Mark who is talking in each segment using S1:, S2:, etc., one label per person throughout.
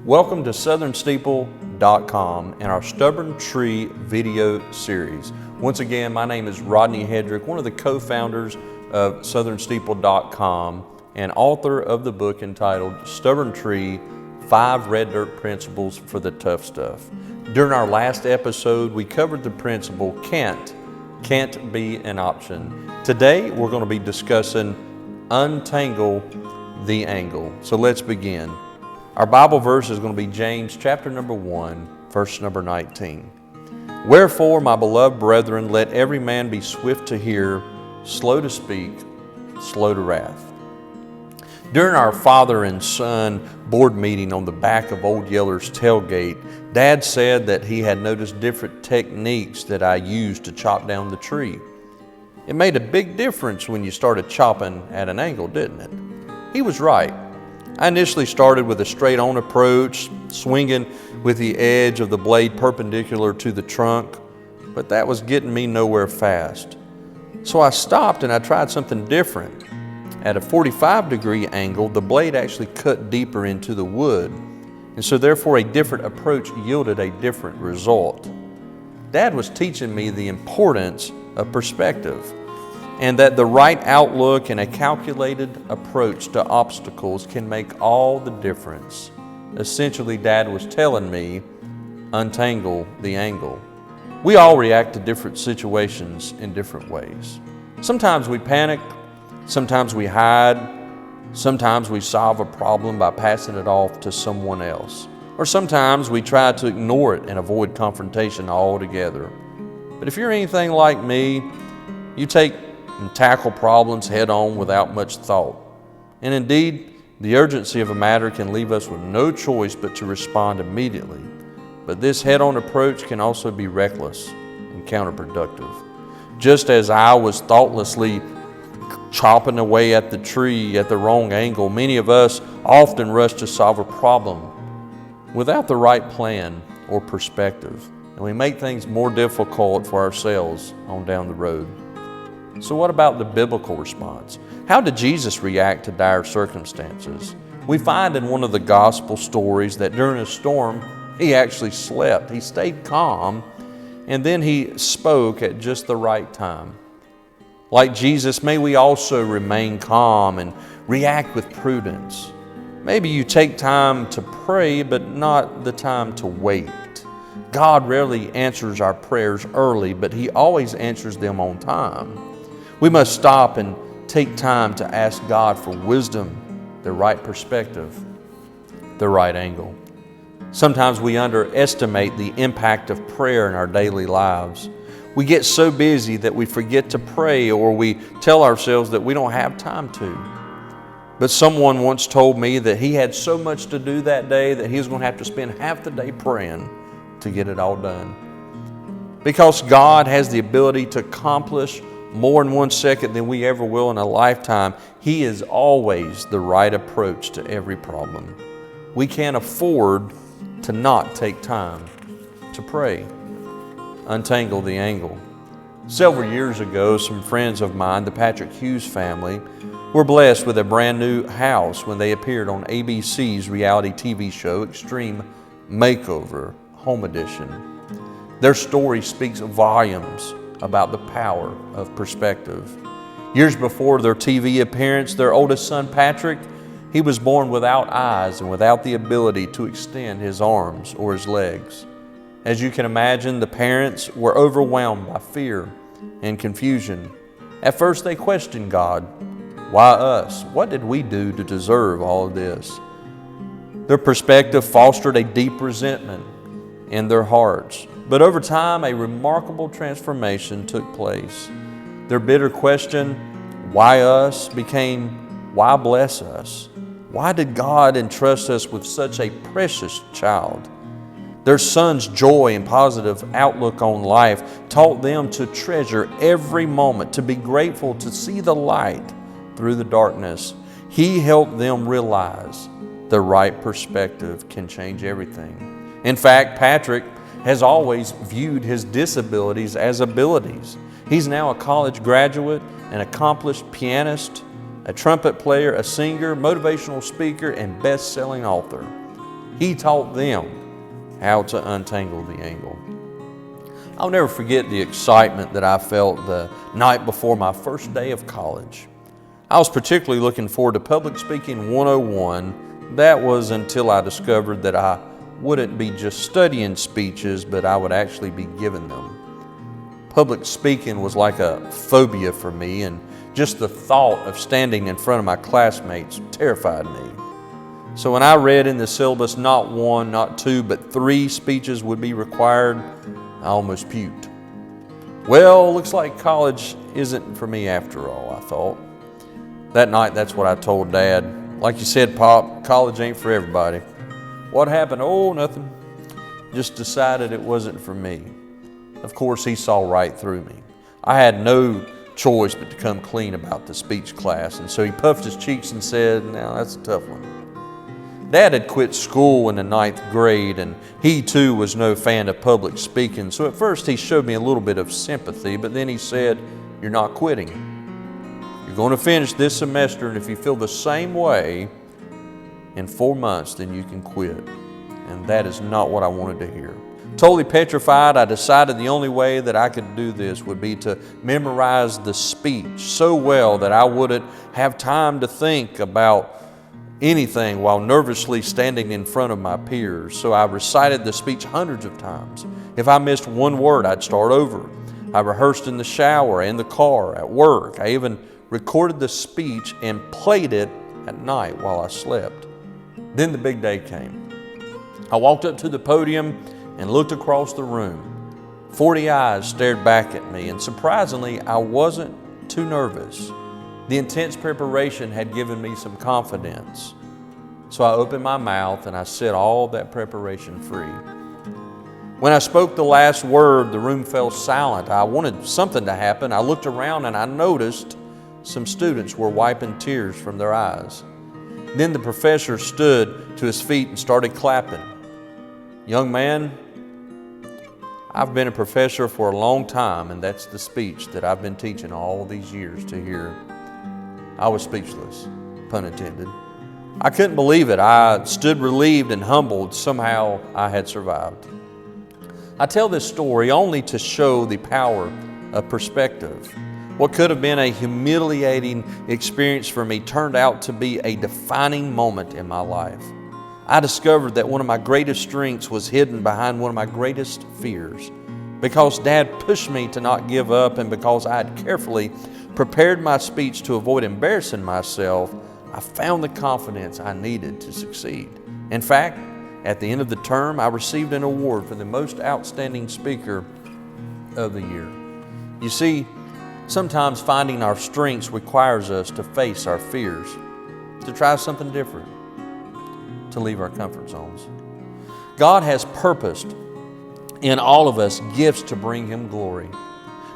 S1: Welcome to SouthernSteeple.com and our Stubborn Tree video series. Once again, my name is Rodney Hedrick, one of the co-founders of SouthernSteeple.com and author of the book entitled Stubborn Tree, 5 Red Dirt Principles for the Tough Stuff. During our last episode, we covered the principle can't be an option. Today, we're going to be discussing untangle the angle. So let's begin. Our Bible verse is going to be James chapter number 1, verse number 19. Wherefore, my beloved brethren, let every man be swift to hear, slow to speak, slow to wrath. During our father and son board meeting on the back of Old Yeller's tailgate, Dad said that he had noticed different techniques that I used to chop down the tree. It made a big difference when you started chopping at an angle, didn't it? He was right. I initially started with a straight-on approach, swinging with the edge of the blade perpendicular to the trunk, but that was getting me nowhere fast. So I stopped and I tried something different. At a 45-degree angle, the blade actually cut deeper into the wood, and so therefore a different approach yielded a different result. Dad was teaching me the importance of perspective, and that the right outlook and a calculated approach to obstacles can make all the difference. Essentially, Dad was telling me, untangle the angle. We all react to different situations in different ways. Sometimes we panic, sometimes we hide, sometimes we solve a problem by passing it off to someone else, or sometimes we try to ignore it and avoid confrontation altogether. But if you're anything like me, you take and tackle problems head on without much thought. And indeed, the urgency of a matter can leave us with no choice but to respond immediately. But this head-on approach can also be reckless and counterproductive. Just as I was thoughtlessly chopping away at the tree at the wrong angle, many of us often rush to solve a problem without the right plan or perspective, and we make things more difficult for ourselves on down the road. So what about the biblical response? How did Jesus react to dire circumstances? We find in one of the gospel stories that during a storm, he actually slept. He stayed calm, and then he spoke at just the right time. Like Jesus, may we also remain calm and react with prudence. Maybe you take time to pray, but not the time to wait. God rarely answers our prayers early, but He always answers them on time. We must stop and take time to ask God for wisdom, the right perspective, the right angle. Sometimes we underestimate the impact of prayer in our daily lives. We get so busy that we forget to pray, or we tell ourselves that we don't have time to. But someone once told me that he had so much to do that day that he was going to have to spend half the day praying to get it all done. Because God has the ability to accomplish more in 1 second than we ever will in a lifetime, He is always the right approach to every problem. We can't afford to not take time to pray. Untangle the angle. Several years ago, some friends of mine, the Patrick Hughes family, were blessed with a brand new house when they appeared on ABC's reality TV show, Extreme Makeover, Home Edition. Their story speaks volumes about the power of perspective. Years before their TV appearance, their oldest son, Patrick, he was born without eyes and without the ability to extend his arms or his legs. As you can imagine, the parents were overwhelmed by fear and confusion. At first, they questioned God. Why us? What did we do to deserve all of this? Their perspective fostered a deep resentment in their hearts. But over time, a remarkable transformation took place. Their bitter question, why us, became, why bless us? Why did God entrust us with such a precious child? Their son's joy and positive outlook on life taught them to treasure every moment, to be grateful, to see the light through the darkness. He helped them realize the right perspective can change everything. In fact, Patrick has always viewed his disabilities as abilities. He's now a college graduate, an accomplished pianist, a trumpet player, a singer, motivational speaker, and best-selling author. He taught them how to untangle the angle. I'll never forget the excitement that I felt the night before my first day of college. I was particularly looking forward to Public Speaking 101. That was until I discovered that I wouldn't be just studying speeches, but I would actually be giving them. Public speaking was like a phobia for me, and just the thought of standing in front of my classmates terrified me. So when I read in the syllabus not one, not two, but 3 speeches would be required, I almost puked. Well, looks like college isn't for me after all, I thought. That night, that's what I told Dad. Like you said, Pop, college ain't for everybody. What happened? Oh, nothing. Just decided it wasn't for me. Of course, he saw right through me. I had no choice but to come clean about the speech class, and so he puffed his cheeks and said, "Now, that's a tough one." Dad had quit school in the 9th grade, and he too was no fan of public speaking, so at first he showed me a little bit of sympathy, but then he said, "You're not quitting. You're going to finish this semester, and if you feel the same way in 4 months, then you can quit." And that is not what I wanted to hear. Totally petrified, I decided the only way that I could do this would be to memorize the speech so well that I wouldn't have time to think about anything while nervously standing in front of my peers. So I recited the speech hundreds of times. If I missed one word, I'd start over. I rehearsed in the shower, in the car, at work. I even recorded the speech and played it at night while I slept. Then the big day came. I walked up to the podium and looked across the room. 40 eyes stared back at me, and surprisingly, I wasn't too nervous. The intense preparation had given me some confidence. So I opened my mouth and I set all that preparation free. When I spoke the last word, the room fell silent. I wanted something to happen. I looked around and I noticed some students were wiping tears from their eyes. Then the professor stood to his feet and started clapping. "Young man, I've been a professor for a long time, and that's the speech that I've been teaching all these years to hear." I was speechless, pun intended. I couldn't believe it. I stood relieved and humbled. Somehow I had survived. I tell this story only to show the power of perspective. What could have been a humiliating experience for me turned out to be a defining moment in my life. I discovered that one of my greatest strengths was hidden behind one of my greatest fears. Because Dad pushed me to not give up, and because I had carefully prepared my speech to avoid embarrassing myself, I found the confidence I needed to succeed. In fact, at the end of the term, I received an award for the most outstanding speaker of the year. You see, sometimes finding our strengths requires us to face our fears, to try something different, to leave our comfort zones. God has purposed in all of us gifts to bring Him glory.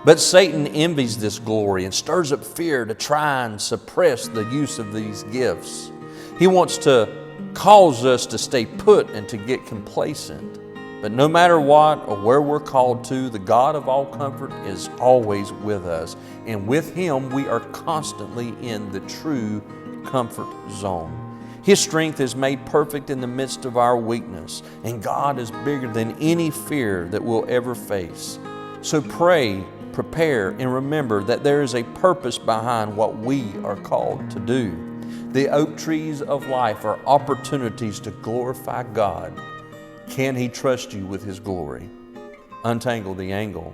S1: But Satan envies this glory and stirs up fear to try and suppress the use of these gifts. He wants to cause us to stay put and to get complacent. But no matter what or where we're called to, the God of all comfort is always with us. And with Him, we are constantly in the true comfort zone. His strength is made perfect in the midst of our weakness, and God is bigger than any fear that we'll ever face. So pray, prepare, and remember that there is a purpose behind what we are called to do. The oak trees of life are opportunities to glorify God. Can He trust you with His glory? Untangle the angle.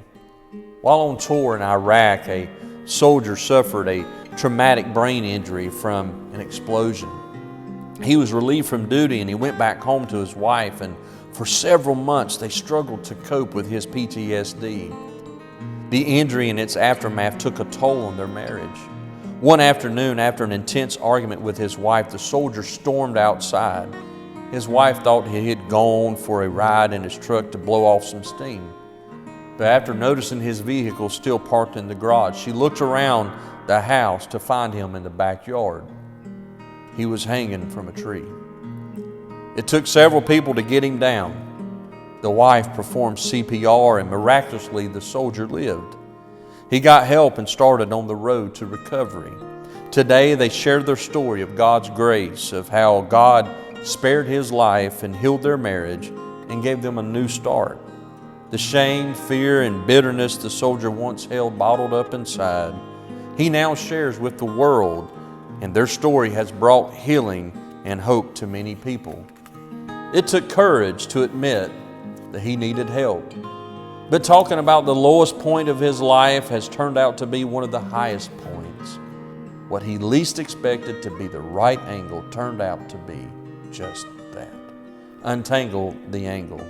S1: While on tour in Iraq, a soldier suffered a traumatic brain injury from an explosion. He was relieved from duty and he went back home to his wife, and for several months they struggled to cope with his PTSD. The injury and its aftermath took a toll on their marriage. One afternoon, after an intense argument with his wife, the soldier stormed outside. His wife thought he had gone for a ride in his truck to blow off some steam. But after noticing his vehicle still parked in the garage, she looked around the house to find him in the backyard. He was hanging from a tree. It took several people to get him down. The wife performed CPR, and miraculously the soldier lived. He got help and started on the road to recovery. Today they share their story of God's grace, of how God spared his life and healed their marriage and gave them a new start. The shame, fear, and bitterness the soldier once held bottled up inside, he now shares with the world, and their story has brought healing and hope to many people. It took courage to admit that he needed help. But talking about the lowest point of his life has turned out to be one of the highest points. What he least expected to be the right angle turned out to be just that. Untangle the angle.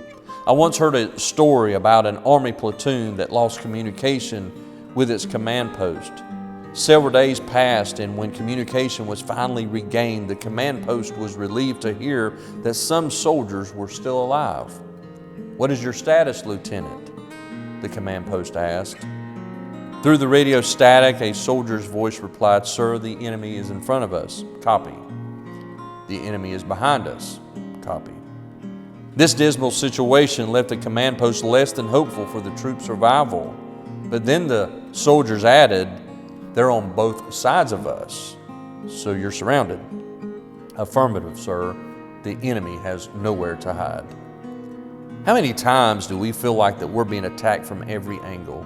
S1: I once heard a story about an Army platoon that lost communication with its command post. Several days passed, and when communication was finally regained, the command post was relieved to hear that some soldiers were still alive. "What is your status, Lieutenant?" the command post asked. Through the radio static, a soldier's voice replied, "Sir, the enemy is in front of us. Copy. The enemy is behind us. Copy." This dismal situation left the command post less than hopeful for the troops' survival. But then the soldiers added, "They're on both sides of us, so you're surrounded." "Affirmative, sir. The enemy has nowhere to hide." How many times do we feel like that we're being attacked from every angle?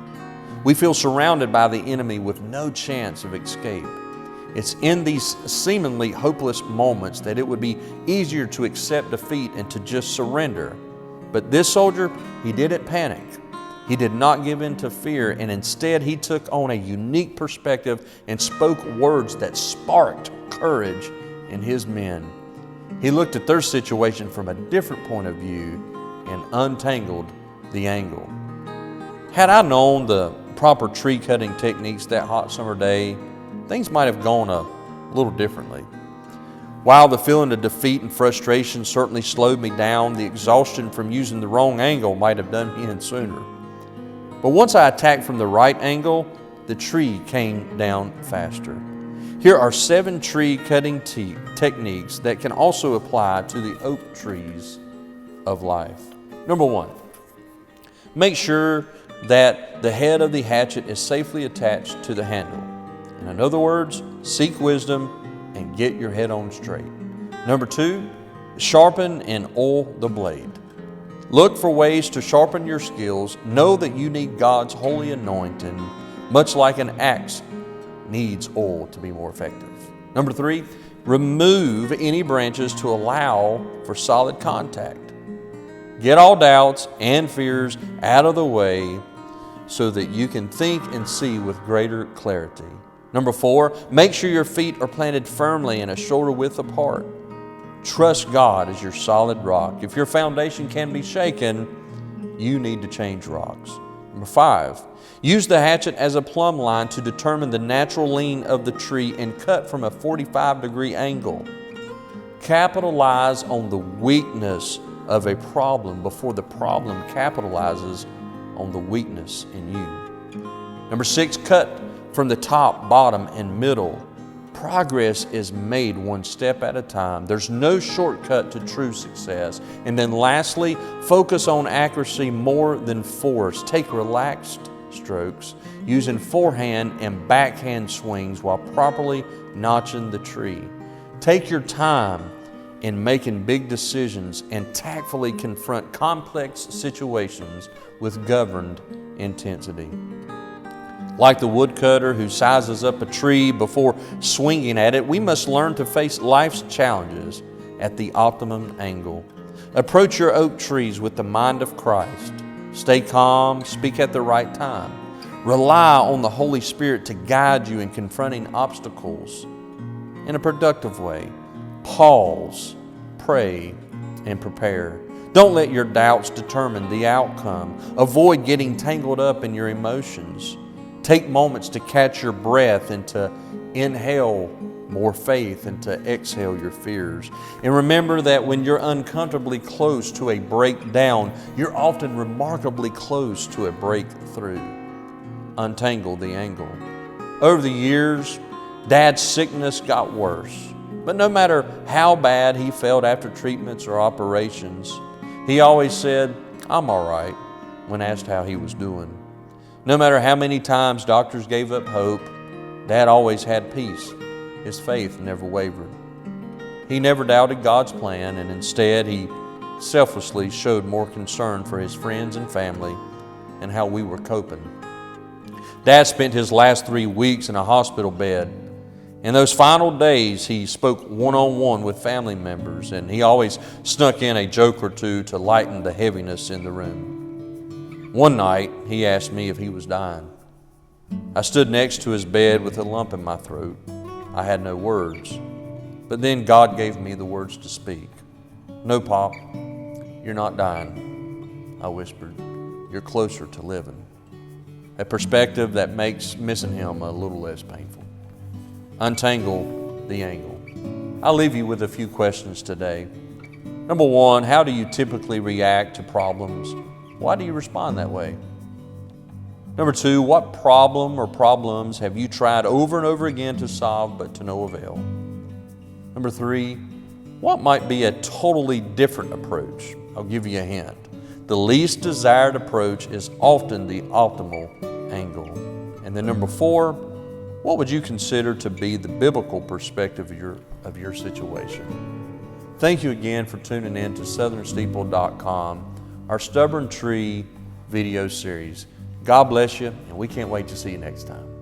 S1: We feel surrounded by the enemy with no chance of escape. It's in these seemingly hopeless moments that it would be easier to accept defeat and to just surrender. But this soldier, he didn't panic. He did not give in to fear, and instead he took on a unique perspective and spoke words that sparked courage in his men. He looked at their situation from a different point of view and untangled the angle. Had I known the proper tree cutting techniques that hot summer day, things might have gone a little differently. While the feeling of defeat and frustration certainly slowed me down, the exhaustion from using the wrong angle might have done me in sooner. But once I attacked from the right angle, the tree came down faster. Here are 7 tree cutting techniques that can also apply to the oak trees of life. Number 1, make sure that the head of the hatchet is safely attached to the handle. In other words, seek wisdom and get your head on straight. Number 2, sharpen and oil the blade. Look for ways to sharpen your skills. Know that you need God's holy anointing, much like an axe needs oil to be more effective. Number 3, remove any branches to allow for solid contact. Get all doubts and fears out of the way so that you can think and see with greater clarity. Number 4, make sure your feet are planted firmly and a shoulder width apart. Trust God as your solid rock. If your foundation can be shaken, you need to change rocks. Number 5, use the hatchet as a plumb line to determine the natural lean of the tree and cut from a 45-degree angle. Capitalize on the weakness of a problem before the problem capitalizes on the weakness in you. Number 6, cut from the top, bottom, and middle. Progress is made one step at a time. There's no shortcut to true success. And then lastly, focus on accuracy more than force. Take relaxed strokes using forehand and backhand swings while properly notching the tree. Take your time in making big decisions and tactfully confront complex situations with governed intensity. Like the woodcutter who sizes up a tree before swinging at it, we must learn to face life's challenges at the optimum angle. Approach your oak trees with the mind of Christ. Stay calm, speak at the right time. Rely on the Holy Spirit to guide you in confronting obstacles in a productive way. Pause, pray, and prepare. Don't let your doubts determine the outcome. Avoid getting tangled up in your emotions. Take moments to catch your breath and to inhale more faith and to exhale your fears. And remember that when you're uncomfortably close to a breakdown, you're often remarkably close to a breakthrough. Untangle the angle. Over the years, Dad's sickness got worse. But no matter how bad he felt after treatments or operations, he always said, "I'm all right," when asked how he was doing. No matter how many times doctors gave up hope, Dad always had peace. His faith never wavered. He never doubted God's plan, and instead he selflessly showed more concern for his friends and family and how we were coping. Dad spent his last 3 weeks in a hospital bed. In those final days, he spoke one-on-one with family members, and he always snuck in a joke or two to lighten the heaviness in the room. One night, he asked me if he was dying. I stood next to his bed with a lump in my throat. I had no words, but then God gave me the words to speak. "No, Pop, you're not dying," I whispered. "You're closer to living." A perspective that makes missing him a little less painful. Untangle the angle. I'll leave you with a few questions today. Number one, how do you typically react to problems? Why do you respond that way? Number two, what problem or problems have you tried over and over again to solve but to no avail? Number three, what might be a totally different approach? I'll give you a hint. The least desired approach is often the optimal angle. And then number four, what would you consider to be the biblical perspective of your situation? Thank you again for tuning in to southernsteeple.com, our Stubborn Tree video series. God bless you, and we can't wait to see you next time.